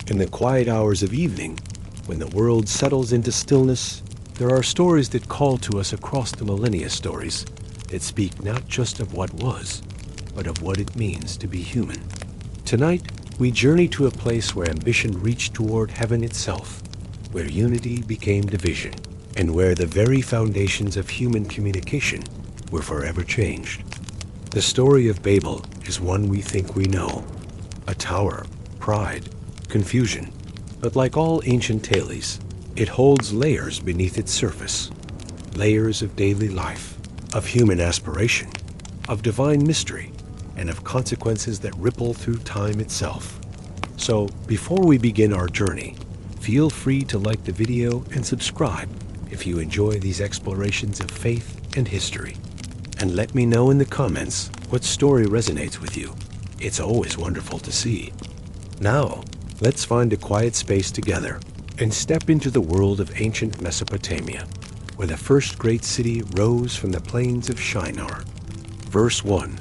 In the quiet hours of evening, when the world settles into stillness, there are stories that call to us across the millennia, stories that speak not just of what was, but of what it means to be human. Tonight, we journey to a place where ambition reached toward heaven itself, where unity became division, and where the very foundations of human communication were forever changed. The story of Babel is one we think we know. A tower, pride, confusion. But like all ancient tales, it holds layers beneath its surface. Layers of daily life, of human aspiration, of divine mystery, and of consequences that ripple through time itself. So, before we begin our journey, feel free to like the video and subscribe if you enjoy these explorations of faith and history. And let me know in the comments what story resonates with you. It's always wonderful to see. Now, let's find a quiet space together and step into the world of ancient Mesopotamia, where the first great city rose from the plains of Shinar. Verse 1.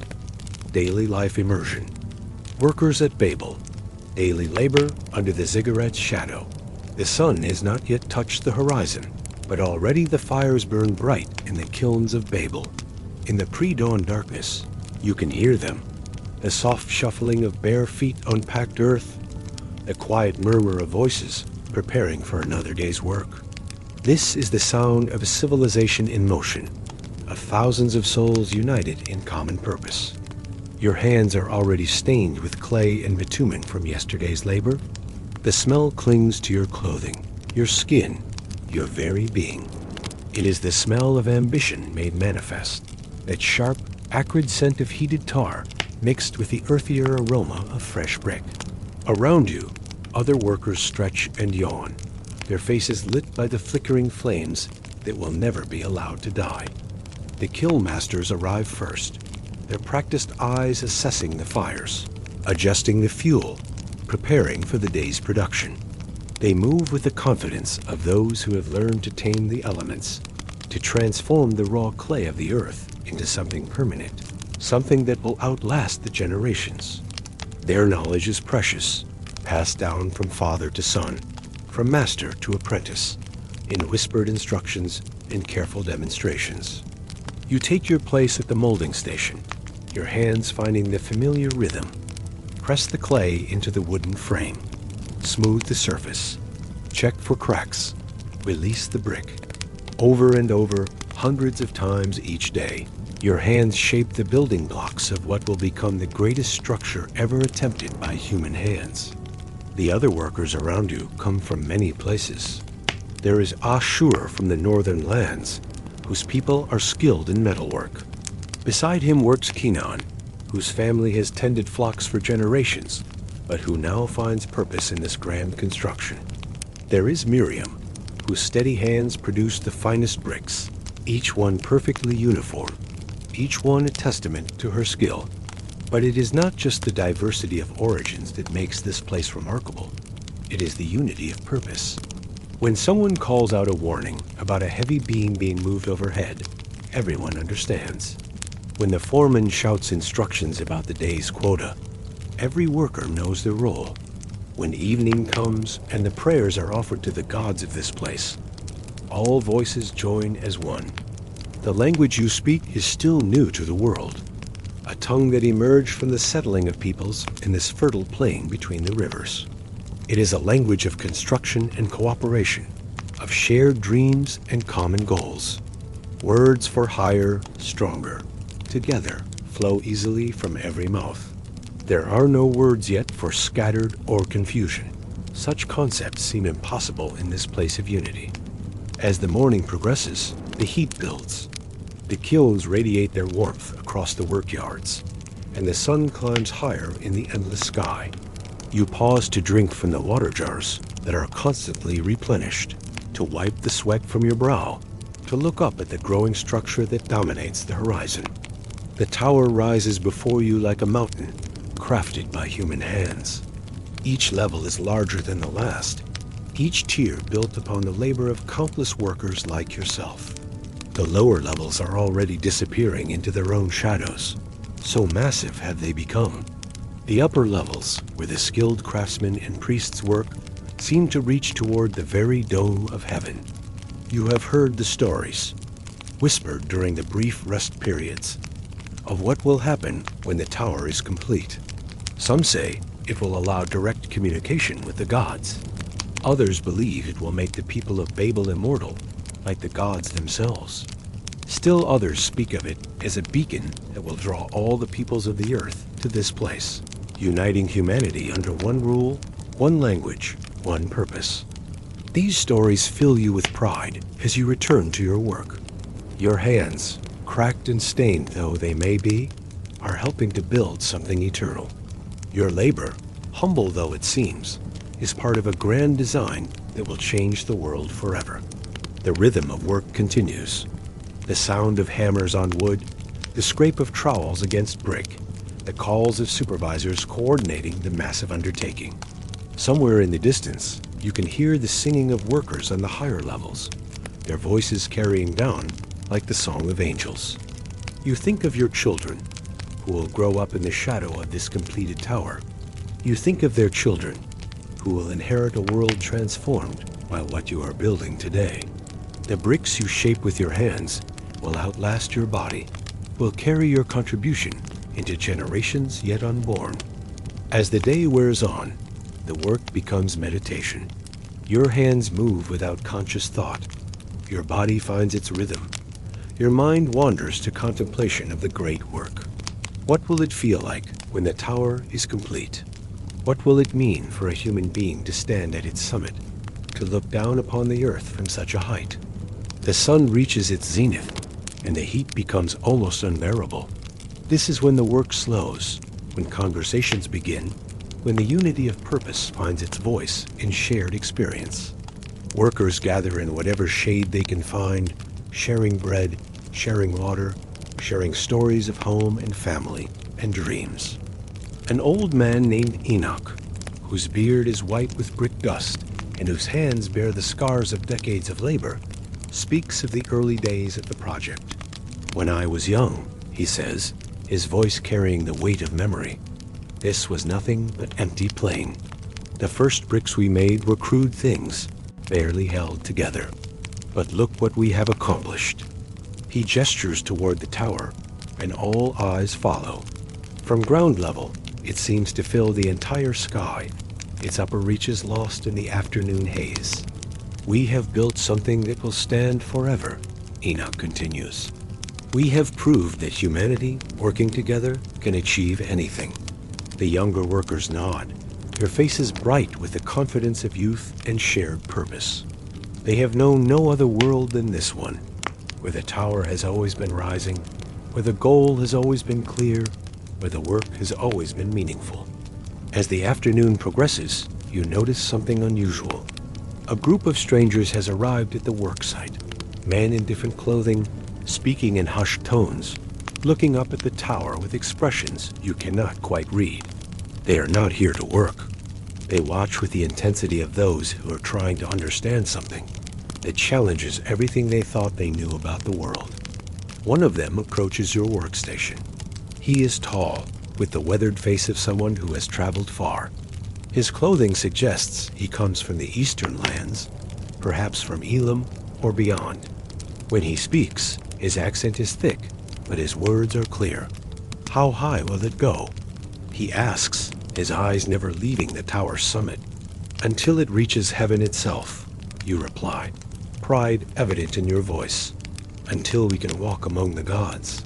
Daily life immersion. Workers at Babel. Daily labor under the ziggurat's shadow. The sun has not yet touched the horizon, but already the fires burn bright in the kilns of Babel. In the pre-dawn darkness, you can hear them. The soft shuffling of bare feet on packed earth, the quiet murmur of voices preparing for another day's work. This is the sound of a civilization in motion, of thousands of souls united in common purpose. Your hands are already stained with clay and bitumen from yesterday's labor. The smell clings to your clothing, your skin, your very being. It is the smell of ambition made manifest, that sharp, acrid scent of heated tar mixed with the earthier aroma of fresh brick. Around you, other workers stretch and yawn, their faces lit by the flickering flames that will never be allowed to die. The kiln masters arrive first, their practiced eyes assessing the fires, adjusting the fuel, preparing for the day's production. They move with the confidence of those who have learned to tame the elements, to transform the raw clay of the earth into something permanent, something that will outlast the generations. Their knowledge is precious, passed down from father to son, from master to apprentice, in whispered instructions and careful demonstrations. You take your place at the molding station, your hands finding the familiar rhythm. Press the clay into the wooden frame. Smooth the surface. Check for cracks. Release the brick. Over and over, hundreds of times each day, your hands shape the building blocks of what will become the greatest structure ever attempted by human hands. The other workers around you come from many places. There is Ashur from the northern lands, whose people are skilled in metalwork. Beside him works Kenan, whose family has tended flocks for generations, but who now finds purpose in this grand construction. There is Miriam, whose steady hands produce the finest bricks, each one perfectly uniform, each one a testament to her skill. But it is not just the diversity of origins that makes this place remarkable. It is the unity of purpose. When someone calls out a warning about a heavy beam being moved overhead, everyone understands. When the foreman shouts instructions about the day's quota, every worker knows their role. When evening comes and the prayers are offered to the gods of this place, all voices join as one. The language you speak is still new to the world, a tongue that emerged from the settling of peoples in this fertile plain between the rivers. It is a language of construction and cooperation, of shared dreams and common goals. Words for higher, stronger, together flow easily from every mouth. There are no words yet for scattered or confusion. Such concepts seem impossible in this place of unity. As the morning progresses, the heat builds. The kilns radiate their warmth across the workyards, and the sun climbs higher in the endless sky. You pause to drink from the water jars that are constantly replenished, to wipe the sweat from your brow, to look up at the growing structure that dominates the horizon. The tower rises before you like a mountain, crafted by human hands. Each level is larger than the last, each tier built upon the labor of countless workers like yourself. The lower levels are already disappearing into their own shadows. So massive have they become. The upper levels, where the skilled craftsmen and priests work, seem to reach toward the very dome of heaven. You have heard the stories, whispered during the brief rest periods, of what will happen when the tower is complete. Some say it will allow direct communication with the gods. Others believe it will make the people of Babel immortal, like the gods themselves. Still others speak of it as a beacon that will draw all the peoples of the earth to this place, uniting humanity under one rule, one language, one purpose. These stories fill you with pride as you return to your work. Your hands, cracked and stained though they may be, are helping to build something eternal. Your labor, humble though it seems, is part of a grand design that will change the world forever. The rhythm of work continues. The sound of hammers on wood, the scrape of trowels against brick, the calls of supervisors coordinating the massive undertaking. Somewhere in the distance, you can hear the singing of workers on the higher levels, their voices carrying down like the song of angels. You think of your children, who will grow up in the shadow of this completed tower. You think of their children, who will inherit a world transformed by what you are building today. The bricks you shape with your hands will outlast your body, will carry your contribution into generations yet unborn. As the day wears on, the work becomes meditation. Your hands move without conscious thought. Your body finds its rhythm. Your mind wanders to contemplation of the great work. What will it feel like when the tower is complete? What will it mean for a human being to stand at its summit, to look down upon the earth from such a height? The sun reaches its zenith, and the heat becomes almost unbearable. This is when the work slows, when conversations begin, when the unity of purpose finds its voice in shared experience. Workers gather in whatever shade they can find, sharing bread, sharing water, sharing stories of home and family and dreams. An old man named Enoch, whose beard is white with brick dust and whose hands bear the scars of decades of labor, speaks of the early days of the project. When I was young, he says, his voice carrying the weight of memory, this was nothing but empty plain. The first bricks we made were crude things, barely held together. But look what we have accomplished. He gestures toward the tower, and all eyes follow. From ground level, it seems to fill the entire sky, its upper reaches lost in the afternoon haze. We have built something that will stand forever, Enoch continues. We have proved that humanity, working together, can achieve anything. The younger workers nod, their faces bright with the confidence of youth and shared purpose. They have known no other world than this one, where the tower has always been rising, where the goal has always been clear, where the work has always been meaningful. As the afternoon progresses, you notice something unusual. A group of strangers has arrived at the work site, men in different clothing, speaking in hushed tones, looking up at the tower with expressions you cannot quite read. They are not here to work. They watch with the intensity of those who are trying to understand something that challenges everything they thought they knew about the world. One of them approaches your workstation. He is tall, with the weathered face of someone who has traveled far. His clothing suggests he comes from the eastern lands, perhaps from Elam or beyond. When he speaks, his accent is thick, but his words are clear. How high will it go? He asks, his eyes never leaving the tower's summit. Until it reaches heaven itself, you reply, pride evident in your voice. Until we can walk among the gods.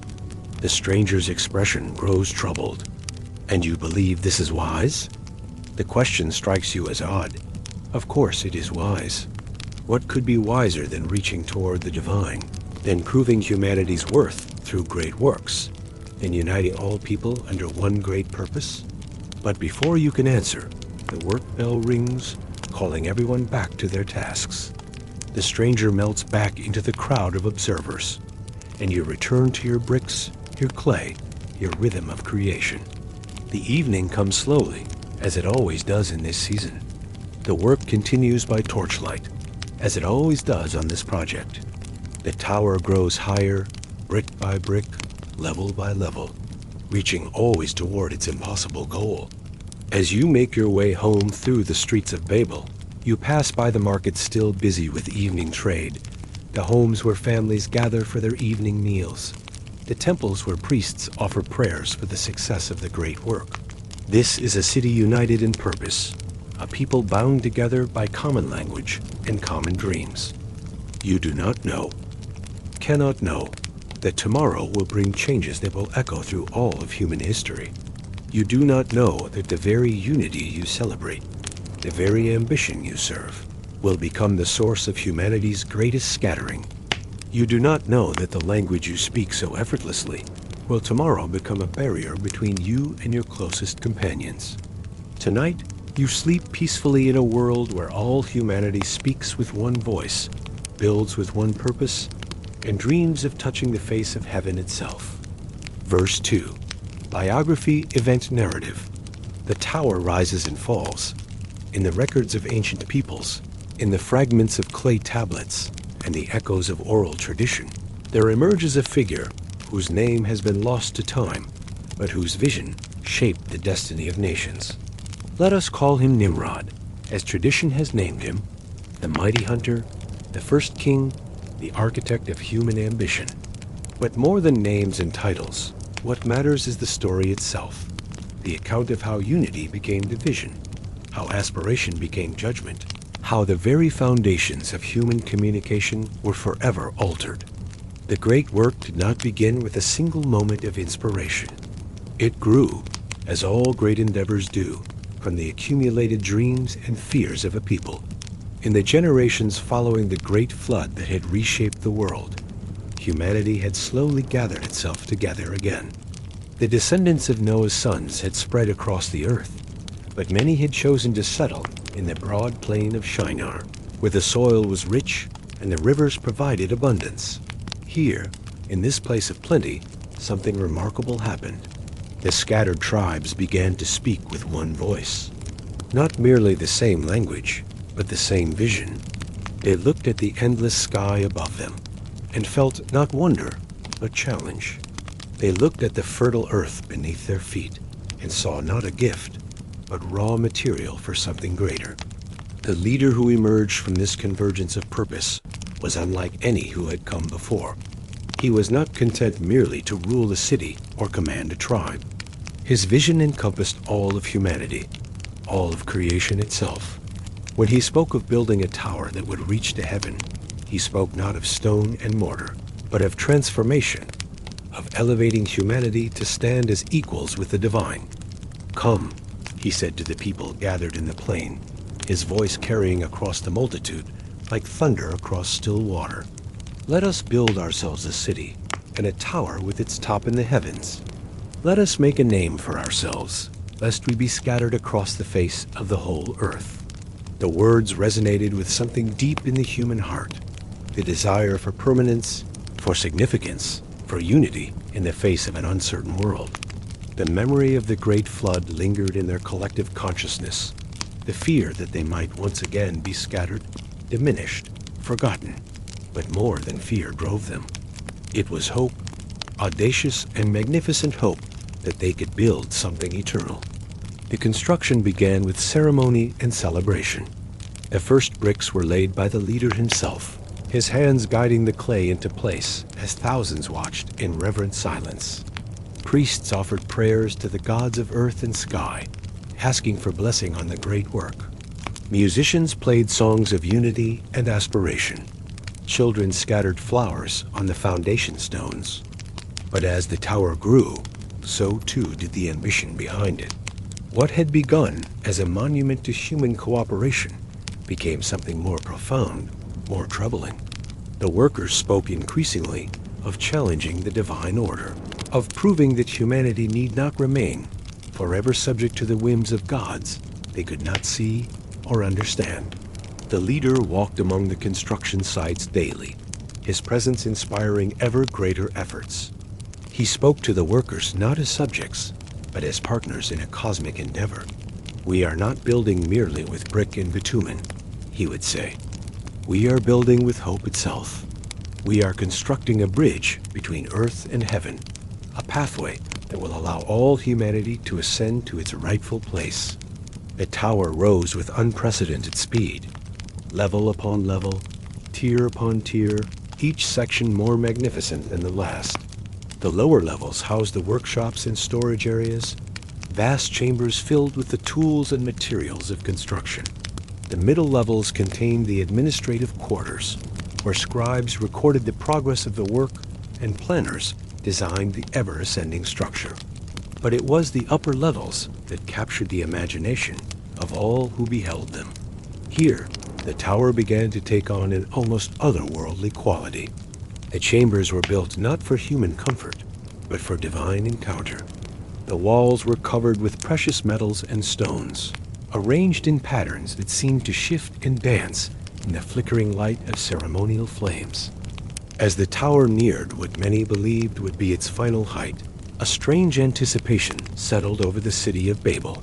The stranger's expression grows troubled. And you believe this is wise? The question strikes you as odd. Of course it is wise. What could be wiser than reaching toward the divine, than proving humanity's worth through great works, than uniting all people under one great purpose? But before you can answer, the work bell rings, calling everyone back to their tasks. The stranger melts back into the crowd of observers, and you return to your bricks, your clay, your rhythm of creation. The evening comes slowly, as it always does in this season. The work continues by torchlight, as it always does on this project. The tower grows higher, brick by brick, level by level, reaching always toward its impossible goal. As you make your way home through the streets of Babel, you pass by the markets still busy with evening trade, the homes where families gather for their evening meals, the temples where priests offer prayers for the success of the great work. This is a city united in purpose, a people bound together by common language and common dreams. You do not know, cannot know, that tomorrow will bring changes that will echo through all of human history. You do not know that the very unity you celebrate, the very ambition you serve, will become the source of humanity's greatest scattering. You do not know that the language you speak so effortlessly will tomorrow become a barrier between you and your closest companions. Tonight, you sleep peacefully in a world where all humanity speaks with one voice, builds with one purpose, and dreams of touching the face of heaven itself. Verse 2. Biography, event, narrative. The tower rises and falls. In the records of ancient peoples, in the fragments of clay tablets, and the echoes of oral tradition, there emerges a figure whose name has been lost to time, but whose vision shaped the destiny of nations. Let us call him Nimrod, as tradition has named him, the mighty hunter, the first king, the architect of human ambition. But more than names and titles, what matters is the story itself, the account of how unity became division, how aspiration became judgment, how the very foundations of human communication were forever altered. The great work did not begin with a single moment of inspiration. It grew, as all great endeavors do, from the accumulated dreams and fears of a people. In the generations following the great flood that had reshaped the world, humanity had slowly gathered itself together again. The descendants of Noah's sons had spread across the earth, but many had chosen to settle in the broad plain of Shinar, where the soil was rich and the rivers provided abundance. Here, in this place of plenty, something remarkable happened. The scattered tribes began to speak with one voice. Not merely the same language, but the same vision. They looked at the endless sky above them and felt not wonder, but challenge. They looked at the fertile earth beneath their feet and saw not a gift, but raw material for something greater. The leader who emerged from this convergence of purpose was unlike any who had come before. He was not content merely to rule a city or command a tribe. His vision encompassed all of humanity, all of creation itself. When he spoke of building a tower that would reach to heaven, he spoke not of stone and mortar, but of transformation, of elevating humanity to stand as equals with the divine. Come, he said to the people gathered in the plain, his voice carrying across the multitude like thunder across still water. Let us build ourselves a city and a tower with its top in the heavens. Let us make a name for ourselves, lest we be scattered across the face of the whole earth. The words resonated with something deep in the human heart, the desire for permanence, for significance, for unity in the face of an uncertain world. The memory of the great flood lingered in their collective consciousness, the fear that they might once again be scattered, diminished, forgotten. But more than fear drove them. It was hope, audacious and magnificent hope, that they could build something eternal. The construction began with ceremony and celebration. The first bricks were laid by the leader himself, his hands guiding the clay into place as thousands watched in reverent silence. Priests offered prayers to the gods of earth and sky, asking for blessing on the great work. Musicians played songs of unity and aspiration. Children scattered flowers on the foundation stones. But as the tower grew, so too did the ambition behind it. What had begun as a monument to human cooperation became something more profound, more troubling. The workers spoke increasingly of challenging the divine order, of proving that humanity need not remain forever subject to the whims of gods they could not see or understand. The leader walked among the construction sites daily, his presence inspiring ever greater efforts. He spoke to the workers not as subjects, but as partners in a cosmic endeavor. We are not building merely with brick and bitumen, he would say. We are building with hope itself. We are constructing a bridge between earth and heaven, a pathway that will allow all humanity to ascend to its rightful place. The tower rose with unprecedented speed, level upon level, tier upon tier, each section more magnificent than the last. The lower levels housed the workshops and storage areas, vast chambers filled with the tools and materials of construction. The middle levels contained the administrative quarters, where scribes recorded the progress of the work and planners designed the ever-ascending structure. But it was the upper levels that captured the imagination of all who beheld them. Here, the tower began to take on an almost otherworldly quality. The chambers were built not for human comfort, but for divine encounter. The walls were covered with precious metals and stones, arranged in patterns that seemed to shift and dance in the flickering light of ceremonial flames. As the tower neared what many believed would be its final height, a strange anticipation settled over the city of Babel.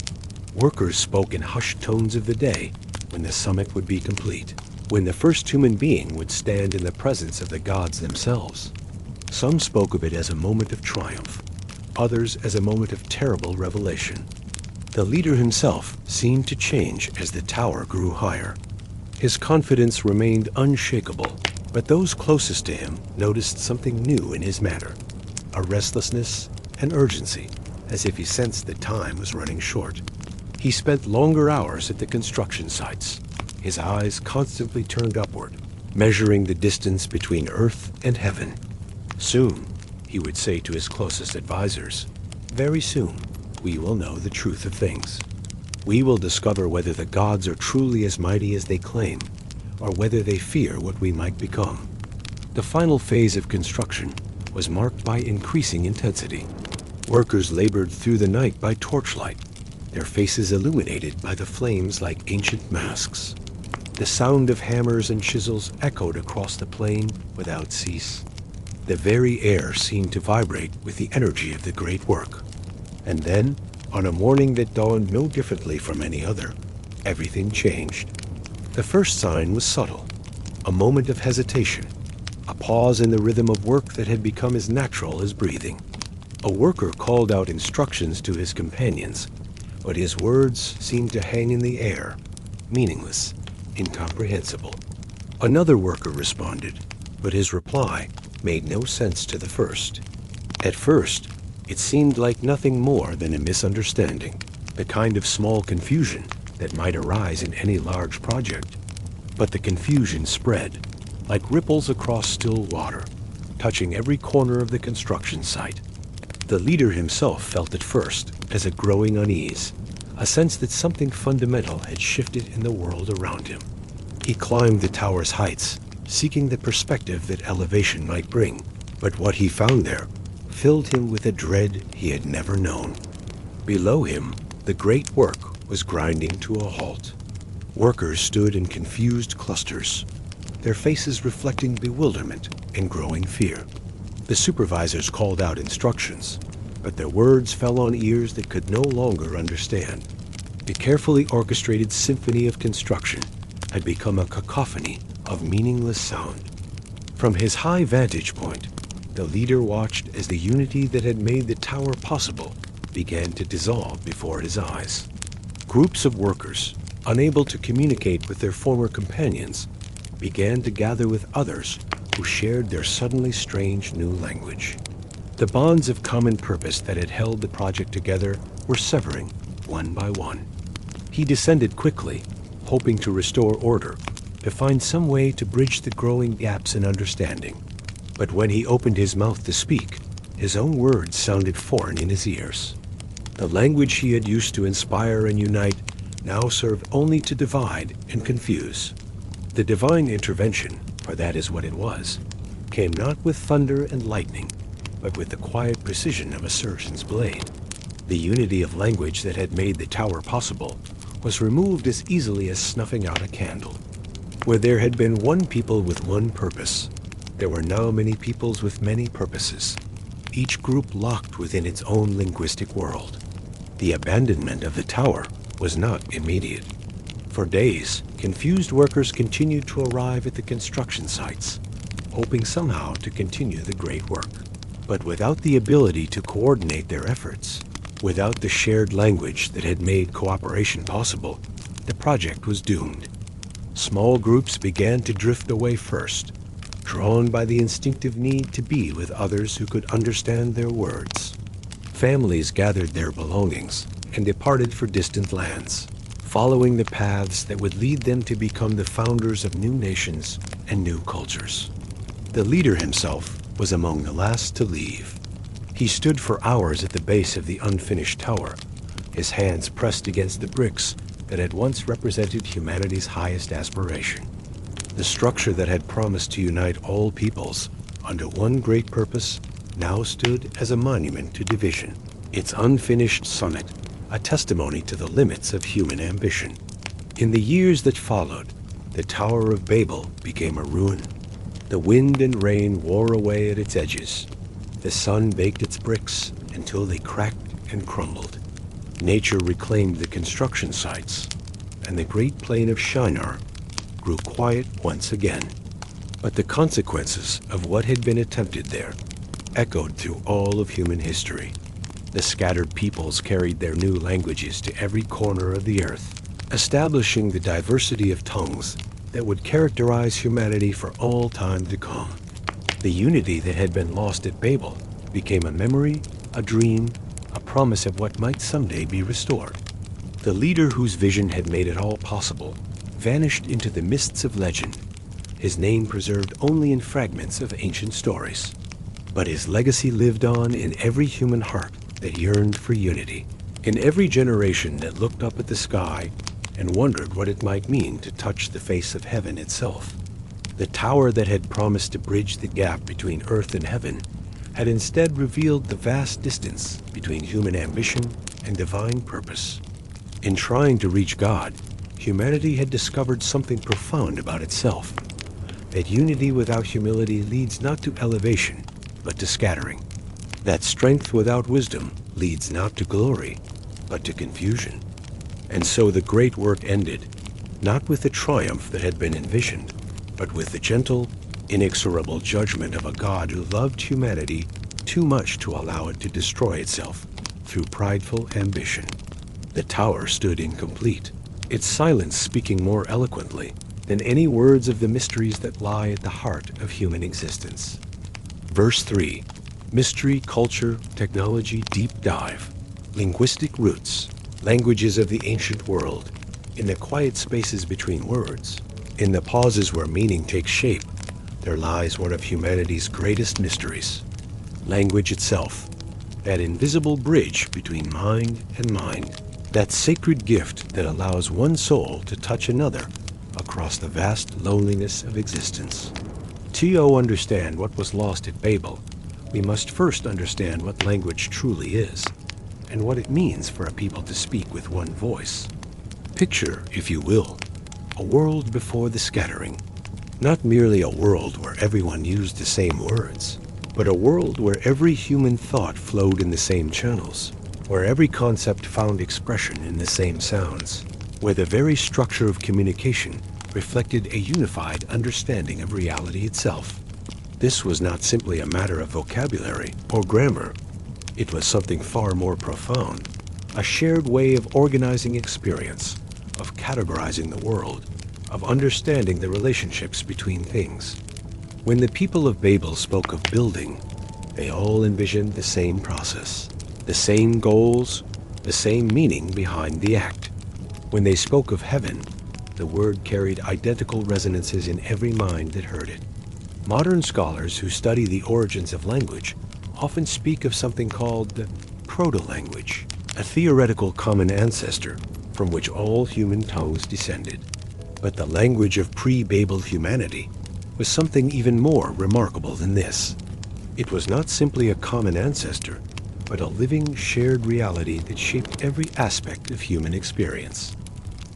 Workers spoke in hushed tones of the day when the summit would be complete, when the first human being would stand in the presence of the gods themselves. Some spoke of it as a moment of triumph, others as a moment of terrible revelation. The leader himself seemed to change as the tower grew higher. His confidence remained unshakable, but those closest to him noticed something new in his manner, a restlessness and urgency, as if he sensed that time was running short. He spent longer hours at the construction sites, his eyes constantly turned upward, measuring the distance between earth and heaven. Soon, he would say to his closest advisors, very soon, we will know the truth of things. We will discover whether the gods are truly as mighty as they claim, or whether they fear what we might become. The final phase of construction was marked by increasing intensity. Workers labored through the night by torchlight, their faces illuminated by the flames like ancient masks. The sound of hammers and chisels echoed across the plain without cease. The very air seemed to vibrate with the energy of the great work. And then, on a morning that dawned no differently from any other, everything changed. The first sign was subtle, a moment of hesitation, a pause in the rhythm of work that had become as natural as breathing. A worker called out instructions to his companions, but his words seemed to hang in the air, meaningless, incomprehensible. Another worker responded, but his reply made no sense to the first. At first, it seemed like nothing more than a misunderstanding, the kind of small confusion that might arise in any large project. But the confusion spread, like ripples across still water, touching every corner of the construction site. The leader himself felt it first as a growing unease, a sense that something fundamental had shifted in the world around him. He climbed the tower's heights, seeking the perspective that elevation might bring, but what he found there filled him with a dread he had never known. Below him, the great work was grinding to a halt. Workers stood in confused clusters, their faces reflecting bewilderment and growing fear. The supervisors called out instructions, but their words fell on ears that could no longer understand. The carefully orchestrated symphony of construction had become a cacophony of meaningless sound. From his high vantage point, the leader watched as the unity that had made the tower possible began to dissolve before his eyes. Groups of workers, unable to communicate with their former companions, began to gather with others who shared their suddenly strange new language. The bonds of common purpose that had held the project together were severing one by one. He descended quickly, hoping to restore order, to find some way to bridge the growing gaps in understanding. But when he opened his mouth to speak, his own words sounded foreign in his ears. The language he had used to inspire and unite now served only to divide and confuse. The divine intervention, for that is what it was, came not with thunder and lightning, but with the quiet precision of a surgeon's blade. The unity of language that had made the tower possible was removed as easily as snuffing out a candle. Where there had been one people with one purpose, there were now many peoples with many purposes, each group locked within its own linguistic world. The abandonment of the tower was not immediate. For days, confused workers continued to arrive at the construction sites, hoping somehow to continue the great work. But without the ability to coordinate their efforts, without the shared language that had made cooperation possible, the project was doomed. Small groups began to drift away first, drawn by the instinctive need to be with others who could understand their words. Families gathered their belongings and departed for distant lands, following the paths that would lead them to become the founders of new nations and new cultures. The leader himself was among the last to leave. He stood for hours at the base of the unfinished tower, his hands pressed against the bricks that had once represented humanity's highest aspiration. The structure that had promised to unite all peoples under one great purpose now stood as a monument to division, its unfinished summit a testimony to the limits of human ambition. In the years that followed, the Tower of Babel became a ruin. The wind and rain wore away at its edges. The sun baked its bricks until they cracked and crumbled. Nature reclaimed the construction sites, and the great plain of Shinar grew quiet once again. But the consequences of what had been attempted there echoed through all of human history. The scattered peoples carried their new languages to every corner of the earth, establishing the diversity of tongues that would characterize humanity for all time to come. The unity that had been lost at Babel became a memory, a dream, a promise of what might someday be restored. The leader whose vision had made it all possible vanished into the mists of legend, his name preserved only in fragments of ancient stories. But his legacy lived on in every human heart that yearned for unity, in every generation that looked up at the sky and wondered what it might mean to touch the face of heaven itself. The tower that had promised to bridge the gap between earth and heaven had instead revealed the vast distance between human ambition and divine purpose. In trying to reach God, humanity had discovered something profound about itself, that unity without humility leads not to elevation, but to scattering. That strength without wisdom leads not to glory, but to confusion. And so the great work ended, not with the triumph that had been envisioned, but with the gentle, inexorable judgment of a God who loved humanity too much to allow it to destroy itself through prideful ambition. The tower stood incomplete, its silence speaking more eloquently than any words of the mysteries that lie at the heart of human existence. Verse 3. Mystery, culture, technology, deep dive, linguistic roots, languages of the ancient world, in the quiet spaces between words, in the pauses where meaning takes shape, there lies one of humanity's greatest mysteries. Language itself, that invisible bridge between mind and mind, that sacred gift that allows one soul to touch another across the vast loneliness of existence. To understand what was lost at Babel, we must first understand what language truly is, and what it means for a people to speak with one voice. Picture, if you will, a world before the scattering. Not merely a world where everyone used the same words, but a world where every human thought flowed in the same channels, where every concept found expression in the same sounds, where the very structure of communication reflected a unified understanding of reality itself. This was not simply a matter of vocabulary or grammar. It was something far more profound, a shared way of organizing experience, of categorizing the world, of understanding the relationships between things. When the people of Babel spoke of building, they all envisioned the same process, the same goals, the same meaning behind the act. When they spoke of heaven, the word carried identical resonances in every mind that heard it. Modern scholars who study the origins of language often speak of something called the proto-language, a theoretical common ancestor from which all human tongues descended. But the language of pre-Babel humanity was something even more remarkable than this. It was not simply a common ancestor, but a living, shared reality that shaped every aspect of human experience.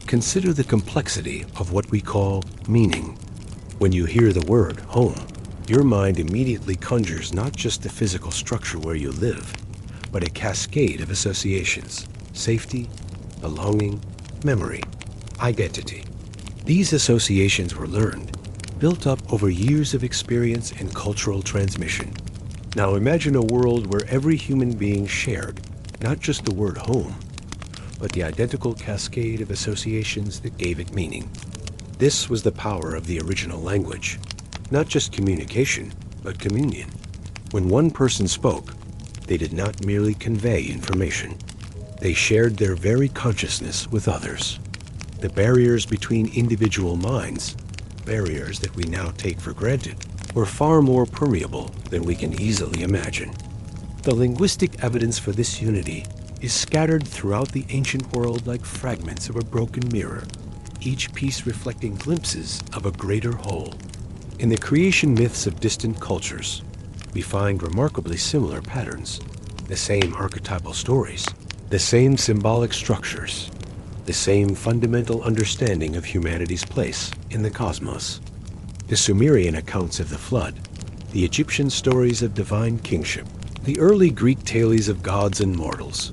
Consider the complexity of what we call meaning. When you hear the word home, your mind immediately conjures not just the physical structure where you live, but a cascade of associations: safety, belonging, memory, identity. These associations were learned, built up over years of experience and cultural transmission. Now imagine a world where every human being shared not just the word home, but the identical cascade of associations that gave it meaning. This was the power of the original language. Not just communication, but communion. When one person spoke, they did not merely convey information. They shared their very consciousness with others. The barriers between individual minds, barriers that we now take for granted, were far more permeable than we can easily imagine. The linguistic evidence for this unity is scattered throughout the ancient world like fragments of a broken mirror, each piece reflecting glimpses of a greater whole. In the creation myths of distant cultures, we find remarkably similar patterns, the same archetypal stories, the same symbolic structures, the same fundamental understanding of humanity's place in the cosmos. The Sumerian accounts of the flood, the Egyptian stories of divine kingship, the early Greek tales of gods and mortals,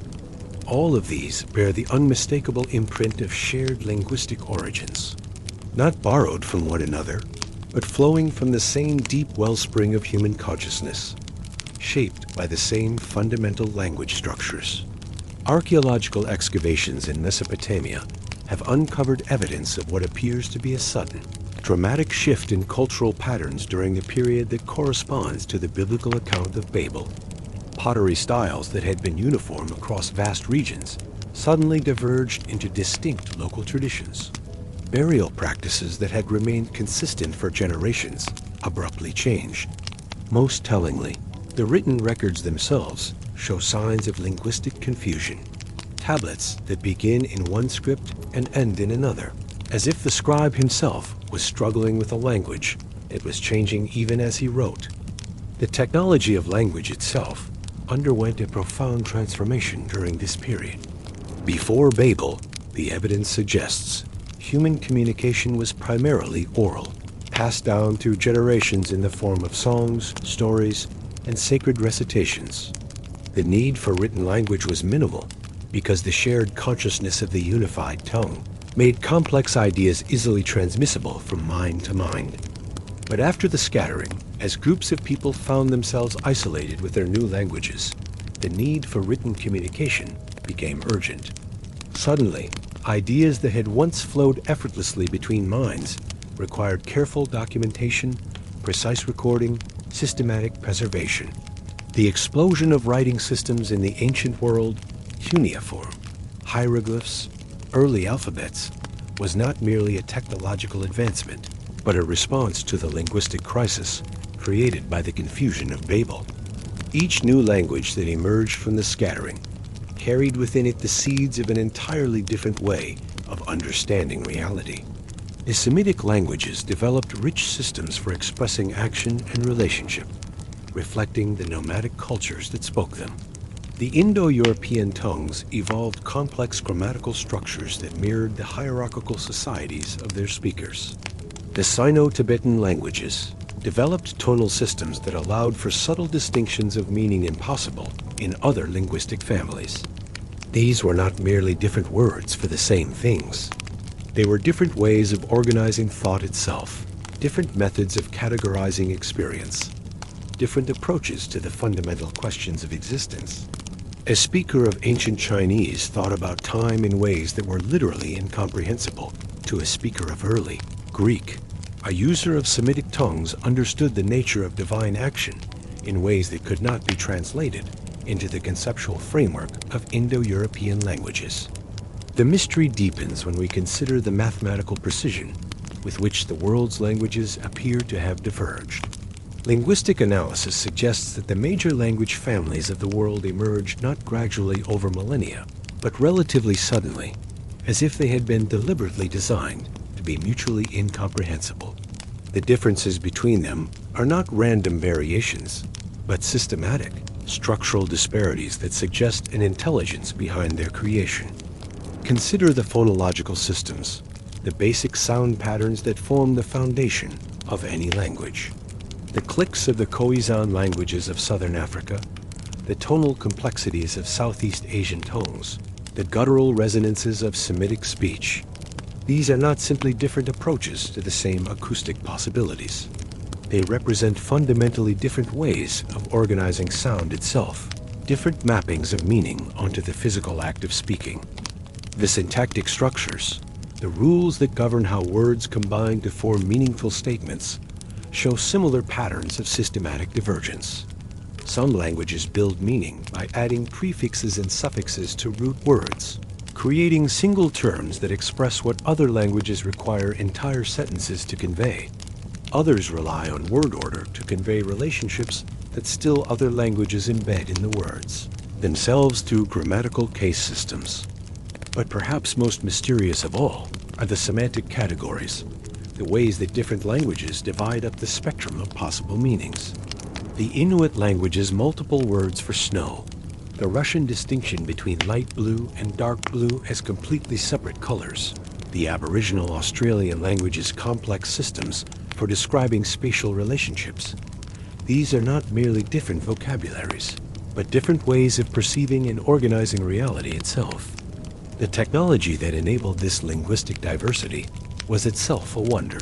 all of these bear the unmistakable imprint of shared linguistic origins, not borrowed from one another, but flowing from the same deep wellspring of human consciousness, shaped by the same fundamental language structures. Archaeological excavations in Mesopotamia have uncovered evidence of what appears to be a sudden, dramatic shift in cultural patterns during the period that corresponds to the biblical account of Babel. Pottery styles that had been uniform across vast regions suddenly diverged into distinct local traditions. Burial practices that had remained consistent for generations abruptly changed. Most tellingly, the written records themselves show signs of linguistic confusion. Tablets that begin in one script and end in another, as if the scribe himself was struggling with a language that was changing even as he wrote. The technology of language itself underwent a profound transformation during this period. Before Babel, the evidence suggests, human communication was primarily oral, passed down through generations in the form of songs, stories, and sacred recitations. The need for written language was minimal because the shared consciousness of the unified tongue made complex ideas easily transmissible from mind to mind. But after the scattering, as groups of people found themselves isolated with their new languages, the need for written communication became urgent. Suddenly, ideas that had once flowed effortlessly between minds required careful documentation, precise recording, systematic preservation. The explosion of writing systems in the ancient world, cuneiform, hieroglyphs, early alphabets, was not merely a technological advancement, but a response to the linguistic crisis created by the confusion of Babel. Each new language that emerged from the scattering carried within it the seeds of an entirely different way of understanding reality. The Semitic languages developed rich systems for expressing action and relationship, reflecting the nomadic cultures that spoke them. The Indo-European tongues evolved complex grammatical structures that mirrored the hierarchical societies of their speakers. The Sino-Tibetan languages developed tonal systems that allowed for subtle distinctions of meaning impossible in other linguistic families. These were not merely different words for the same things. They were different ways of organizing thought itself, different methods of categorizing experience, different approaches to the fundamental questions of existence. A speaker of ancient Chinese thought about time in ways that were literally incomprehensible to a speaker of early Greek. A user of Semitic tongues understood the nature of divine action in ways that could not be translated into the conceptual framework of Indo-European languages. The mystery deepens when we consider the mathematical precision with which the world's languages appear to have diverged. Linguistic analysis suggests that the major language families of the world emerged not gradually over millennia, but relatively suddenly, as if they had been deliberately designed to be mutually incomprehensible. The differences between them are not random variations, but systematic, structural disparities that suggest an intelligence behind their creation. Consider the phonological systems, the basic sound patterns that form the foundation of any language. The clicks of the Khoisan languages of southern Africa, the tonal complexities of Southeast Asian tongues, the guttural resonances of Semitic speech. These are not simply different approaches to the same acoustic possibilities. They represent fundamentally different ways of organizing sound itself, different mappings of meaning onto the physical act of speaking. The syntactic structures, the rules that govern how words combine to form meaningful statements, show similar patterns of systematic divergence. Some languages build meaning by adding prefixes and suffixes to root words, creating single terms that express what other languages require entire sentences to convey. Others rely on word order to convey relationships that still other languages embed in the words, themselves through grammatical case systems. But perhaps most mysterious of all are the semantic categories, the ways that different languages divide up the spectrum of possible meanings. The Inuit language's multiple words for snow, the Russian distinction between light blue and dark blue as completely separate colors, the Aboriginal Australian language's complex systems for describing spatial relationships. These are not merely different vocabularies, but different ways of perceiving and organizing reality itself. The technology that enabled this linguistic diversity was itself a wonder.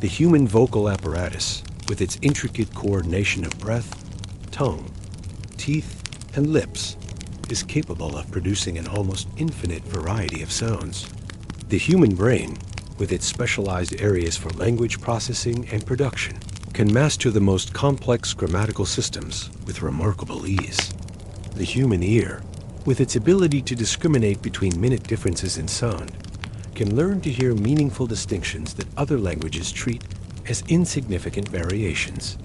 The human vocal apparatus, with its intricate coordination of breath, tongue, teeth, and lips, is capable of producing an almost infinite variety of sounds. The human brain, with its specialized areas for language processing and production, can master the most complex grammatical systems with remarkable ease. The human ear, with its ability to discriminate between minute differences in sound, can learn to hear meaningful distinctions that other languages treat as insignificant variations.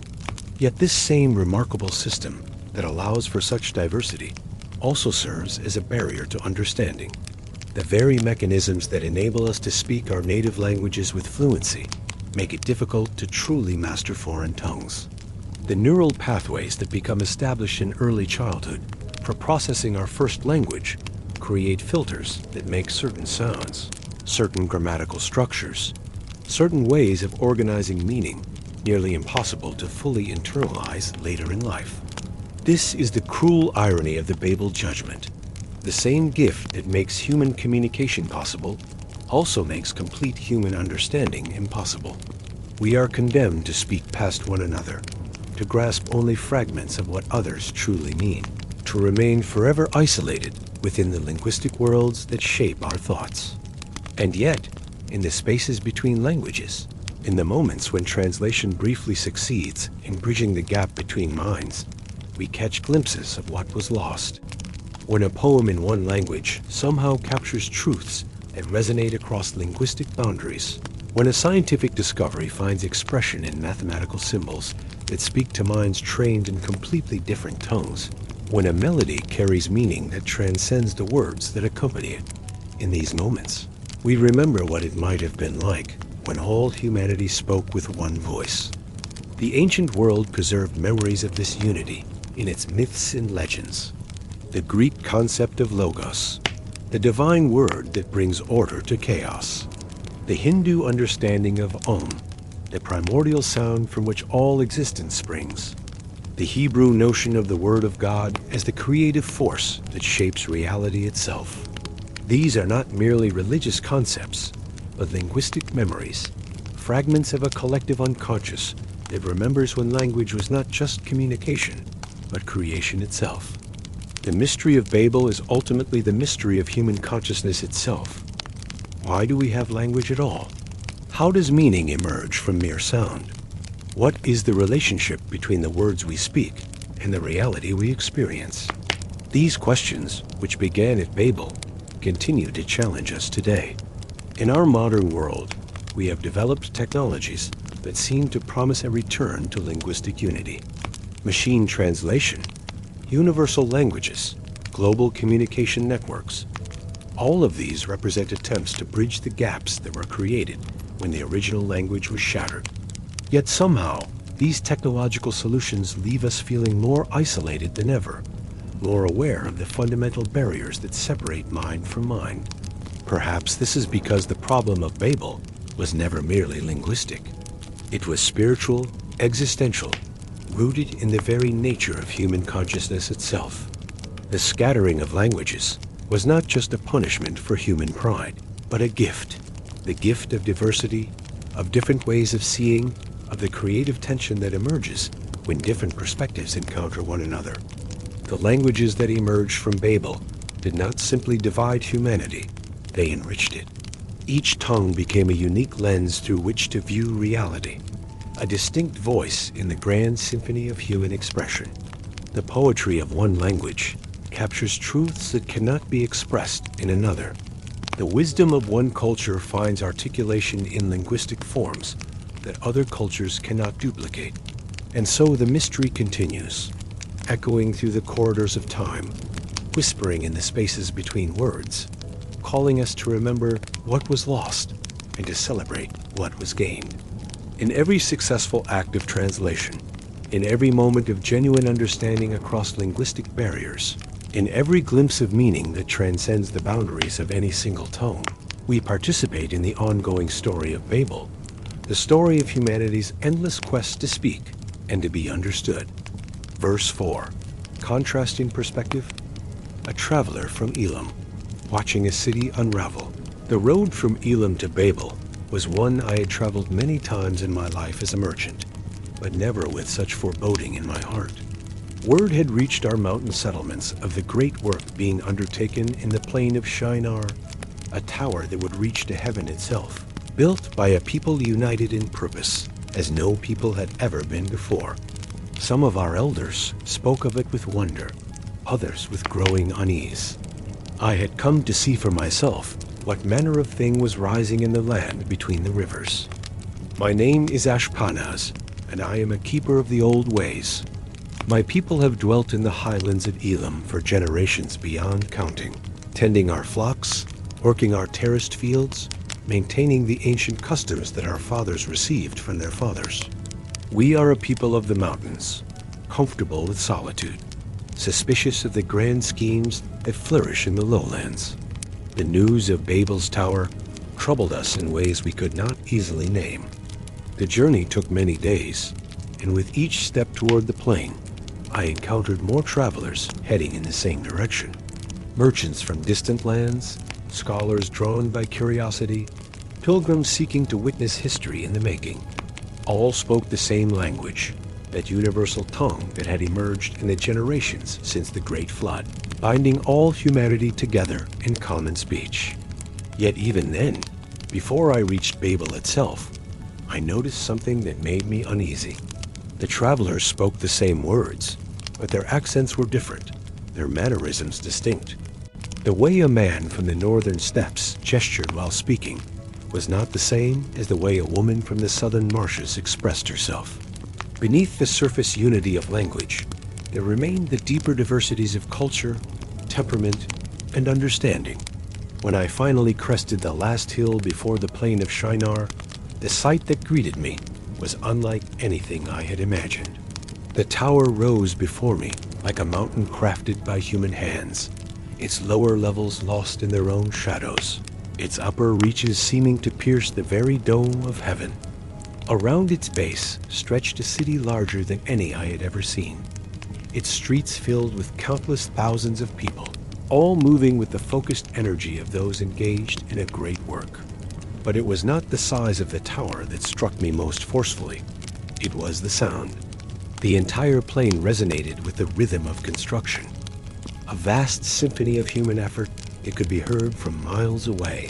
Yet this same remarkable system that allows for such diversity also serves as a barrier to understanding. The very mechanisms that enable us to speak our native languages with fluency make it difficult to truly master foreign tongues. The neural pathways that become established in early childhood for processing our first language create filters that make certain sounds, certain grammatical structures, certain ways of organizing meaning nearly impossible to fully internalize later in life. This is the cruel irony of the Babel judgment. The same gift that makes human communication possible also makes complete human understanding impossible. We are condemned to speak past one another, to grasp only fragments of what others truly mean, to remain forever isolated within the linguistic worlds that shape our thoughts. And yet, in the spaces between languages, in the moments when translation briefly succeeds in bridging the gap between minds, we catch glimpses of what was lost. When a poem in one language somehow captures truths that resonate across linguistic boundaries, when a scientific discovery finds expression in mathematical symbols that speak to minds trained in completely different tongues, when a melody carries meaning that transcends the words that accompany it, in these moments, we remember what it might have been like when all humanity spoke with one voice. The ancient world preserved memories of this unity in its myths and legends. The Greek concept of logos, the divine word that brings order to chaos. The Hindu understanding of Om, the primordial sound from which all existence springs. The Hebrew notion of the Word of God as the creative force that shapes reality itself. These are not merely religious concepts, but linguistic memories, fragments of a collective unconscious that remembers when language was not just communication, but creation itself. The mystery of Babel is ultimately the mystery of human consciousness itself. Why do we have language at all? How does meaning emerge from mere sound? What is the relationship between the words we speak and the reality we experience? These questions, which began at Babel, continue to challenge us today. In our modern world, we have developed technologies that seem to promise a return to linguistic unity. Machine translation, universal languages, global communication networks. All of these represent attempts to bridge the gaps that were created when the original language was shattered. Yet somehow, these technological solutions leave us feeling more isolated than ever, more aware of the fundamental barriers that separate mind from mind. Perhaps this is because the problem of Babel was never merely linguistic. It was spiritual, existential, rooted in the very nature of human consciousness itself. The scattering of languages was not just a punishment for human pride, but a gift, the gift of diversity, of different ways of seeing, of the creative tension that emerges when different perspectives encounter one another. The languages that emerged from Babel did not simply divide humanity, they enriched it. Each tongue became a unique lens through which to view reality, a distinct voice in the grand symphony of human expression. The poetry of one language captures truths that cannot be expressed in another. The wisdom of one culture finds articulation in linguistic forms that other cultures cannot duplicate. And so the mystery continues, echoing through the corridors of time, whispering in the spaces between words, calling us to remember what was lost and to celebrate what was gained. In every successful act of translation, in every moment of genuine understanding across linguistic barriers, in every glimpse of meaning that transcends the boundaries of any single tone, we participate in the ongoing story of Babel, the story of humanity's endless quest to speak and to be understood. Verse 4, contrasting perspective, a traveler from Elam, watching a city unravel. The road from Elam to Babel was one I had traveled many times in my life as a merchant, but never with such foreboding in my heart. Word had reached our mountain settlements of the great work being undertaken in the plain of Shinar, a tower that would reach to heaven itself, built by a people united in purpose, as no people had ever been before. Some of our elders spoke of it with wonder, others with growing unease. I had come to see for myself what manner of thing was rising in the land between the rivers. My name is Ashpenaz, and I am a keeper of the old ways. My people have dwelt in the highlands of Elam for generations beyond counting, tending our flocks, working our terraced fields, maintaining the ancient customs that our fathers received from their fathers. We are a people of the mountains, comfortable with solitude, suspicious of the grand schemes that flourish in the lowlands. The news of Babel's tower troubled us in ways we could not easily name. The journey took many days, and with each step toward the plain, I encountered more travelers heading in the same direction. Merchants from distant lands, scholars drawn by curiosity, pilgrims seeking to witness history in the making. All spoke the same language, that universal tongue that had emerged in the generations since the Great Flood, binding all humanity together in common speech. Yet even then, before I reached Babel itself, I noticed something that made me uneasy. The travelers spoke the same words, but their accents were different, their mannerisms distinct. The way a man from the northern steppes gestured while speaking was not the same as the way a woman from the southern marshes expressed herself. Beneath the surface unity of language, there remained the deeper diversities of culture, temperament, and understanding. When I finally crested the last hill before the plain of Shinar, the sight that greeted me was unlike anything I had imagined. The tower rose before me like a mountain crafted by human hands, its lower levels lost in their own shadows, its upper reaches seeming to pierce the very dome of heaven. Around its base stretched a city larger than any I had ever seen, its streets filled with countless thousands of people, all moving with the focused energy of those engaged in a great work. But it was not the size of the tower that struck me most forcefully. It was the sound. The entire plain resonated with the rhythm of construction. A vast symphony of human effort, it could be heard from miles away.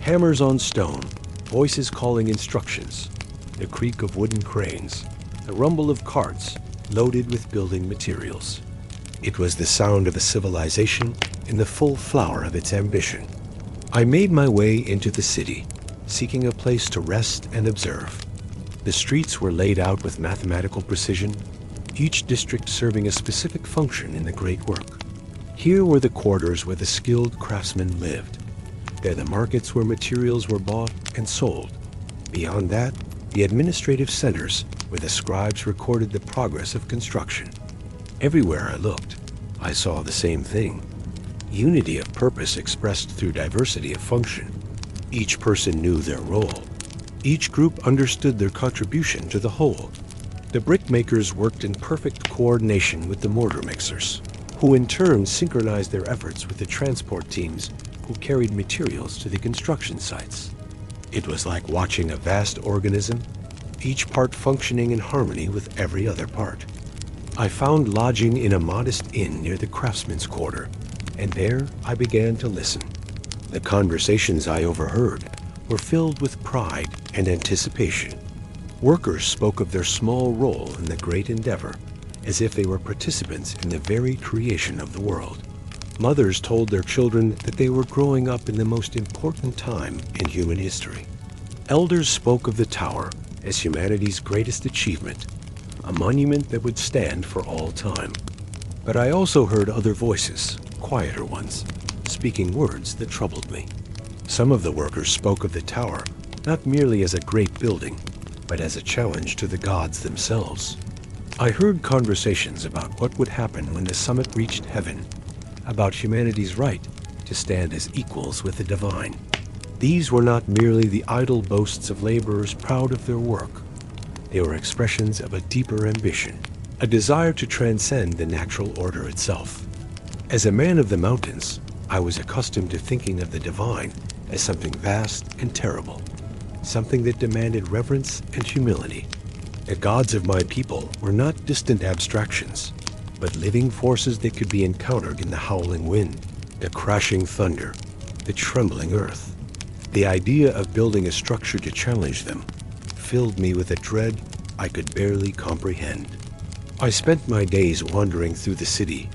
Hammers on stone, voices calling instructions, the creak of wooden cranes, the rumble of carts loaded with building materials. It was the sound of a civilization in the full flower of its ambition. I made my way into the city, seeking a place to rest and observe. The streets were laid out with mathematical precision, each district serving a specific function in the great work. Here were the quarters where the skilled craftsmen lived. There the markets where materials were bought and sold. Beyond that, the administrative centers where the scribes recorded the progress of construction. Everywhere I looked, I saw the same thing. Unity of purpose expressed through diversity of function. Each person knew their role. Each group understood their contribution to the whole. The brickmakers worked in perfect coordination with the mortar mixers, who in turn synchronized their efforts with the transport teams who carried materials to the construction sites. It was like watching a vast organism, each part functioning in harmony with every other part. I found lodging in a modest inn near the craftsman's quarter, and there I began to listen. The conversations I overheard were filled with pride and anticipation. Workers spoke of their small role in the great endeavor, as if they were participants in the very creation of the world. Mothers told their children that they were growing up in the most important time in human history. Elders spoke of the tower as humanity's greatest achievement, a monument that would stand for all time. But I also heard other voices, quieter ones, speaking words that troubled me. Some of the workers spoke of the tower not merely as a great building, but as a challenge to the gods themselves. I heard conversations about what would happen when the summit reached heaven, about humanity's right to stand as equals with the divine. These were not merely the idle boasts of laborers proud of their work. They were expressions of a deeper ambition, a desire to transcend the natural order itself. As a man of the mountains, I was accustomed to thinking of the divine as something vast and terrible, something that demanded reverence and humility. The gods of my people were not distant abstractions, but living forces that could be encountered in the howling wind, the crashing thunder, the trembling earth. The idea of building a structure to challenge them filled me with a dread I could barely comprehend. I spent my days wandering through the city,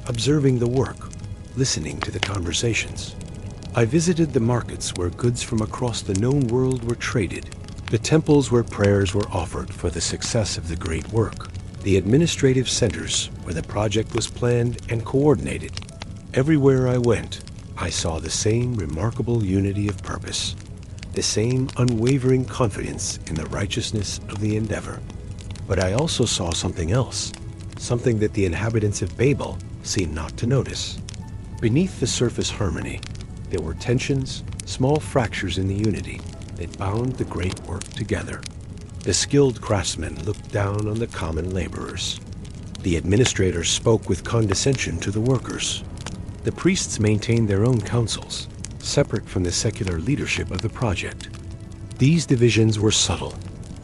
observing the work, listening to the conversations. I visited the markets where goods from across the known world were traded, the temples where prayers were offered for the success of the great work, the administrative centers where the project was planned and coordinated. Everywhere I went, I saw the same remarkable unity of purpose, the same unwavering confidence in the righteousness of the endeavor. But I also saw something else, something that the inhabitants of Babel seemed not to notice. Beneath the surface harmony, there were tensions, small fractures in the unity that bound the great work together. The skilled craftsmen looked down on the common laborers. The administrators spoke with condescension to the workers. The priests maintained their own councils, separate from the secular leadership of the project. These divisions were subtle,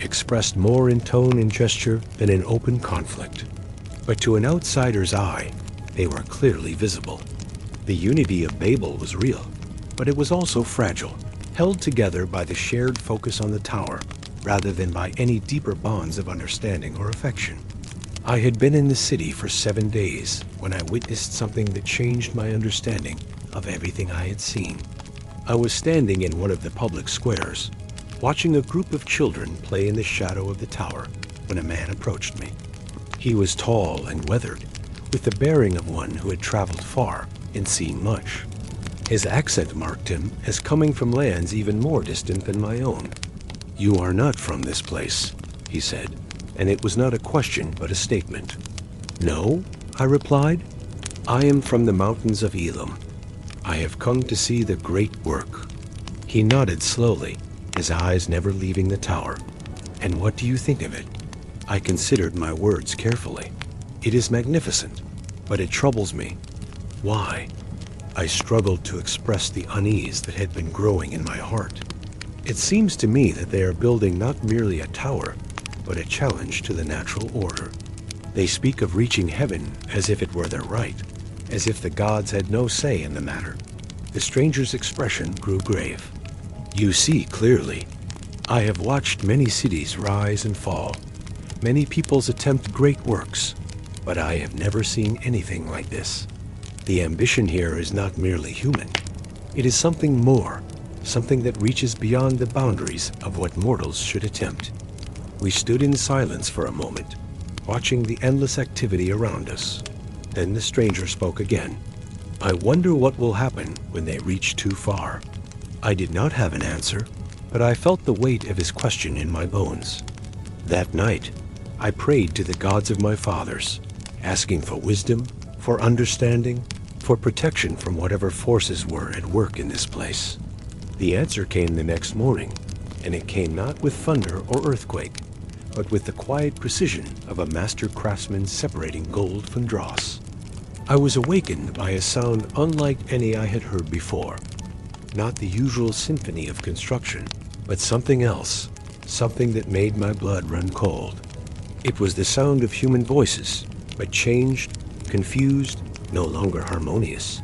expressed more in tone and gesture than in open conflict. But to an outsider's eye, they were clearly visible. The unity of Babel was real, but it was also fragile, held together by the shared focus on the tower, rather than by any deeper bonds of understanding or affection. I had been in the city for 7 days when I witnessed something that changed my understanding of everything I had seen. I was standing in one of the public squares, watching a group of children play in the shadow of the tower when a man approached me. He was tall and weathered, with the bearing of one who had traveled far and seen much. His accent marked him as coming from lands even more distant than my own. "You are not from this place," he said, and it was not a question but a statement. "No," I replied. "I am from the mountains of Elam. I have come to see the great work." He nodded slowly, his eyes never leaving the tower. "And what do you think of it?" I considered my words carefully. "It is magnificent, but it troubles me." "Why?" I struggled to express the unease that had been growing in my heart. "It seems to me that they are building not merely a tower, but a challenge to the natural order. They speak of reaching heaven as if it were their right, as if the gods had no say in the matter." The stranger's expression grew grave. "You see clearly. I have watched many cities rise and fall. Many peoples attempt great works, but I have never seen anything like this. The ambition here is not merely human. It is something more, something that reaches beyond the boundaries of what mortals should attempt." We stood in silence for a moment, watching the endless activity around us. Then the stranger spoke again. "I wonder what will happen when they reach too far." I did not have an answer, but I felt the weight of his question in my bones. That night, I prayed to the gods of my fathers, asking for wisdom, for understanding, for protection from whatever forces were at work in this place. The answer came the next morning, and it came not with thunder or earthquake, but with the quiet precision of a master craftsman separating gold from dross. I was awakened by a sound unlike any I had heard before. Not the usual symphony of construction, but something else, something that made my blood run cold. It was the sound of human voices, but changed, confused, no longer harmonious.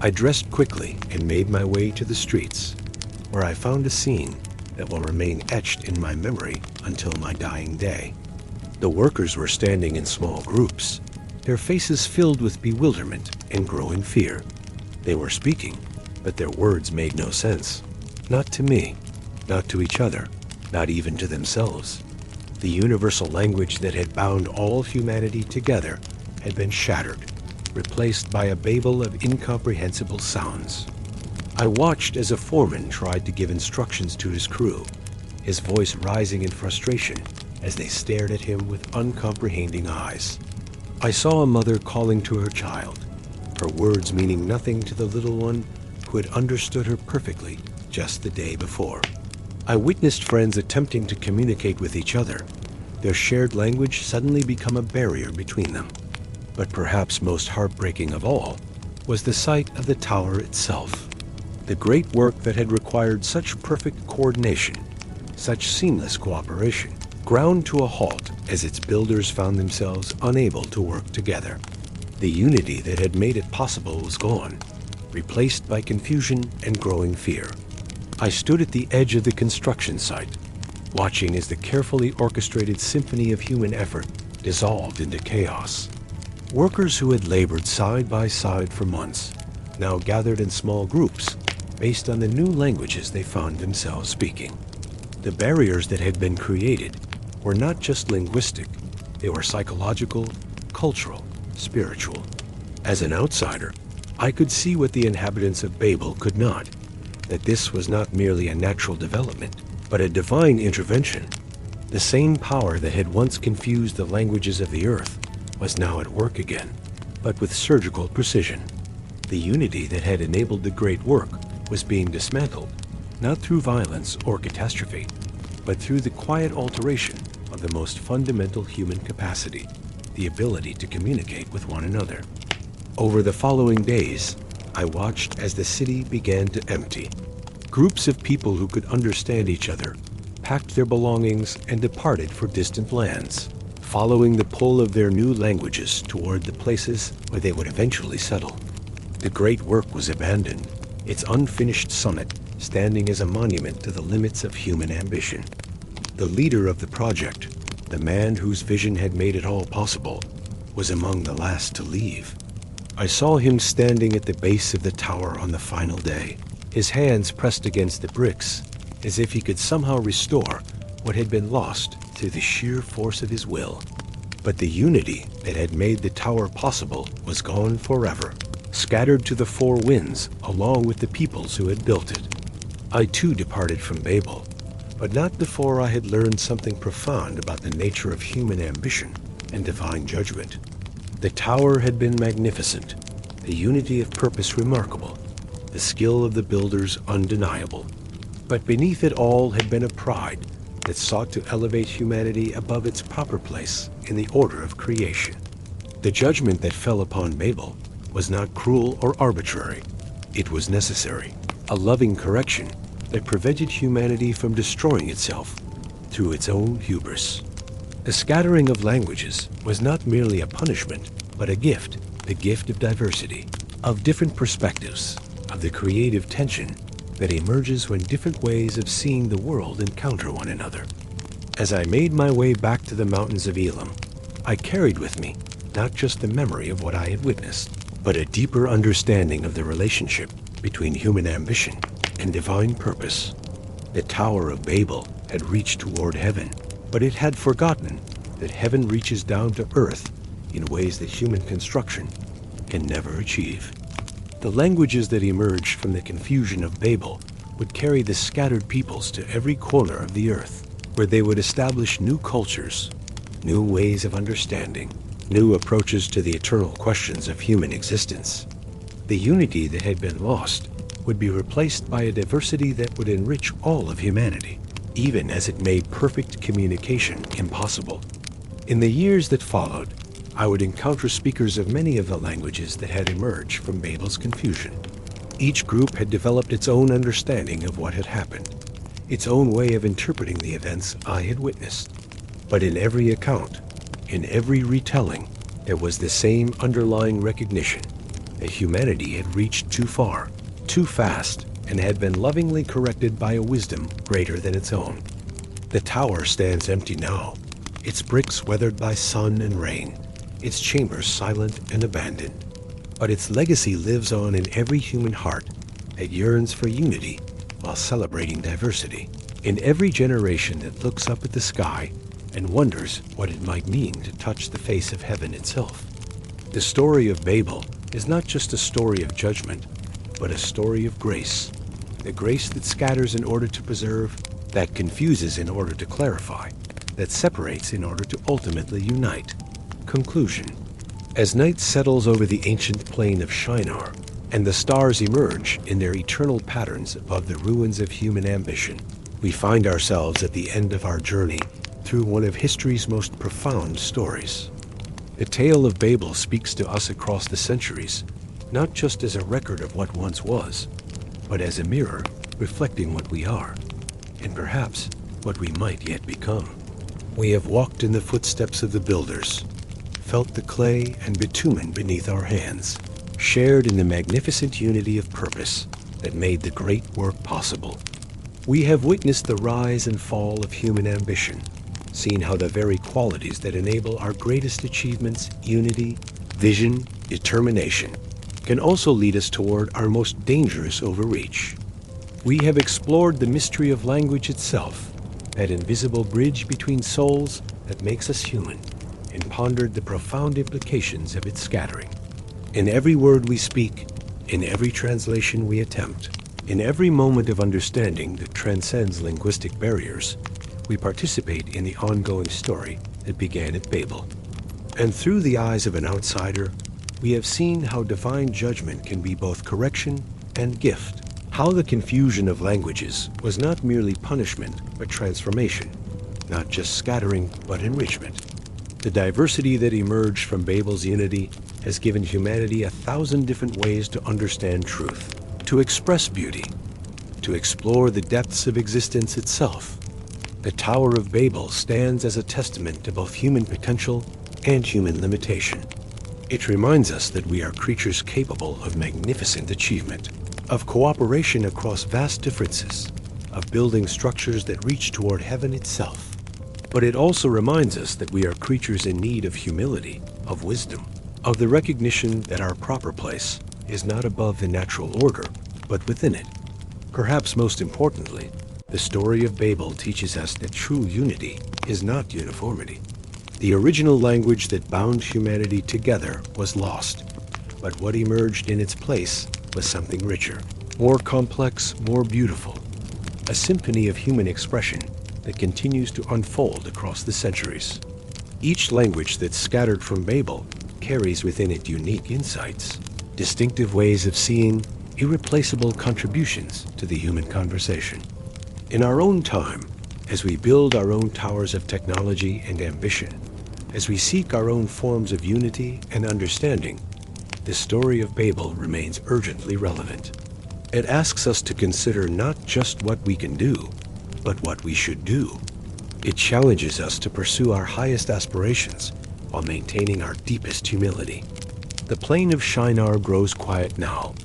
I dressed quickly and made my way to the streets, where I found a scene that will remain etched in my memory until my dying day. The workers were standing in small groups, their faces filled with bewilderment and growing fear. They were speaking, but their words made no sense. Not to me, not to each other, not even to themselves. The universal language that had bound all humanity together had been shattered, replaced by a babel of incomprehensible sounds. I watched as a foreman tried to give instructions to his crew, his voice rising in frustration as they stared at him with uncomprehending eyes. I saw a mother calling to her child, her words meaning nothing to the little one who had understood her perfectly just the day before. I witnessed friends attempting to communicate with each other, their shared language suddenly become a barrier between them. But perhaps most heartbreaking of all was the sight of the tower itself. The great work that had required such perfect coordination, such seamless cooperation, ground to a halt as its builders found themselves unable to work together. The unity that had made it possible was gone, replaced by confusion and growing fear. I stood at the edge of the construction site, watching as the carefully orchestrated symphony of human effort dissolved into chaos. Workers who had labored side by side for months now gathered in small groups based on the new languages they found themselves speaking. The barriers that had been created were not just linguistic, they were psychological, cultural, spiritual. As an outsider, I could see what the inhabitants of Babel could not, that this was not merely a natural development, but a divine intervention. The same power that had once confused the languages of the earth was now at work again, but with surgical precision. The unity that had enabled the great work was being dismantled, not through violence or catastrophe, but through the quiet alteration of the most fundamental human capacity, the ability to communicate with one another. Over the following days, I watched as the city began to empty. Groups of people who could understand each other packed their belongings and departed for distant lands, following the pull of their new languages toward the places where they would eventually settle. The great work was abandoned, its unfinished summit standing as a monument to the limits of human ambition. The leader of the project, the man whose vision had made it all possible, was among the last to leave. I saw him standing at the base of the tower on the final day, his hands pressed against the bricks, as if he could somehow restore what had been lost through the sheer force of his will. But the unity that had made the tower possible was gone forever, scattered to the four winds along with the peoples who had built it. I too departed from Babel, but not before I had learned something profound about the nature of human ambition and divine judgment. The tower had been magnificent, the unity of purpose remarkable, the skill of the builders undeniable. But beneath it all had been a pride that sought to elevate humanity above its proper place in the order of creation. The judgment that fell upon Babel was not cruel or arbitrary. It was necessary, a loving correction that prevented humanity from destroying itself through its own hubris. The scattering of languages was not merely a punishment, but a gift, the gift of diversity, of different perspectives, of the creative tension that emerges when different ways of seeing the world encounter one another. As I made my way back to the mountains of Elam, I carried with me not just the memory of what I had witnessed, but a deeper understanding of the relationship between human ambition and divine purpose. The Tower of Babel had reached toward heaven, but it had forgotten that heaven reaches down to earth in ways that human construction can never achieve. The languages that emerged from the confusion of Babel would carry the scattered peoples to every corner of the earth, where they would establish new cultures, new ways of understanding, new approaches to the eternal questions of human existence. The unity that had been lost would be replaced by a diversity that would enrich all of humanity, even as it made perfect communication impossible. In the years that followed, I would encounter speakers of many of the languages that had emerged from Babel's confusion. Each group had developed its own understanding of what had happened, its own way of interpreting the events I had witnessed. But in every account, in every retelling, there was the same underlying recognition that humanity had reached too far, too fast, and had been lovingly corrected by a wisdom greater than its own. The tower stands empty now, its bricks weathered by sun and rain, its chambers silent and abandoned. But its legacy lives on in every human heart that yearns for unity while celebrating diversity, in every generation that looks up at the sky and wonders what it might mean to touch the face of heaven itself. The story of Babel is not just a story of judgment, but a story of grace. The grace that scatters in order to preserve, that confuses in order to clarify, that separates in order to ultimately unite. Conclusion. As night settles over the ancient plain of Shinar, and the stars emerge in their eternal patterns above the ruins of human ambition, we find ourselves at the end of our journey through one of history's most profound stories. The tale of Babel speaks to us across the centuries, not just as a record of what once was, but as a mirror reflecting what we are, and perhaps what we might yet become. We have walked in the footsteps of the builders, felt the clay and bitumen beneath our hands, shared in the magnificent unity of purpose that made the great work possible. We have witnessed the rise and fall of human ambition, seen how the very qualities that enable our greatest achievements, unity, vision, determination, can also lead us toward our most dangerous overreach. We have explored the mystery of language itself, that invisible bridge between souls that makes us human, and pondered the profound implications of its scattering. In every word we speak, in every translation we attempt, in every moment of understanding that transcends linguistic barriers, we participate in the ongoing story that began at Babel. And through the eyes of an outsider, we have seen how divine judgment can be both correction and gift, how the confusion of languages was not merely punishment but transformation, not just scattering but enrichment. The diversity that emerged from Babel's unity has given humanity 1,000 different ways to understand truth, to express beauty, to explore the depths of existence itself. The Tower of Babel stands as a testament to both human potential and human limitation. It reminds us that we are creatures capable of magnificent achievement, of cooperation across vast differences, of building structures that reach toward heaven itself. But it also reminds us that we are creatures in need of humility, of wisdom, of the recognition that our proper place is not above the natural order, but within it. Perhaps most importantly, the story of Babel teaches us that true unity is not uniformity. The original language that bound humanity together was lost, but what emerged in its place was something richer, more complex, more beautiful, a symphony of human expression that continues to unfold across the centuries. Each language that's scattered from Babel carries within it unique insights, distinctive ways of seeing, irreplaceable contributions to the human conversation. In our own time, as we build our own towers of technology and ambition, as we seek our own forms of unity and understanding, the story of Babel remains urgently relevant. It asks us to consider not just what we can do, but what we should do. It challenges us to pursue our highest aspirations while maintaining our deepest humility. The plain of Shinar grows quiet now,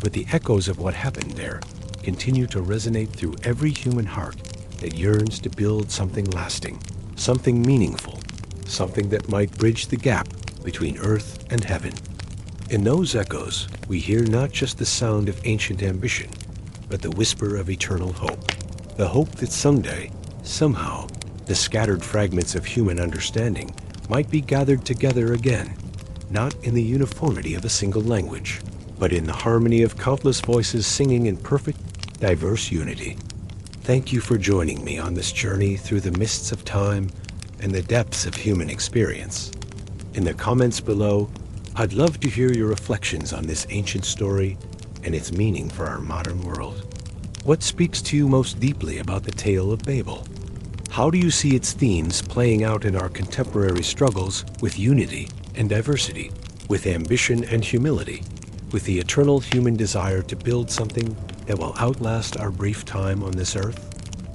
but the echoes of what happened there continue to resonate through every human heart that yearns to build something lasting, something meaningful, something that might bridge the gap between earth and heaven. In those echoes, we hear not just the sound of ancient ambition, but the whisper of eternal hope. The hope that someday, somehow, the scattered fragments of human understanding might be gathered together again, not in the uniformity of a single language, but in the harmony of countless voices singing in perfect, diverse unity. Thank you for joining me on this journey through the mists of time and the depths of human experience. In the comments below, I'd love to hear your reflections on this ancient story and its meaning for our modern world. What speaks to you most deeply about the tale of Babel? How do you see its themes playing out in our contemporary struggles with unity and diversity, with ambition and humility, with the eternal human desire to build something that will outlast our brief time on this earth?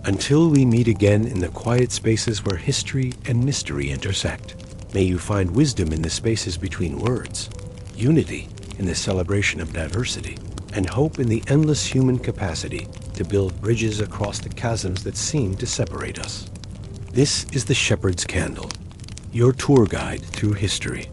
Until we meet again in the quiet spaces where history and mystery intersect, may you find wisdom in the spaces between words, unity in the celebration of diversity, and hope in the endless human capacity to build bridges across the chasms that seem to separate us. This is the Shepherd's Candle, your tour guide through history.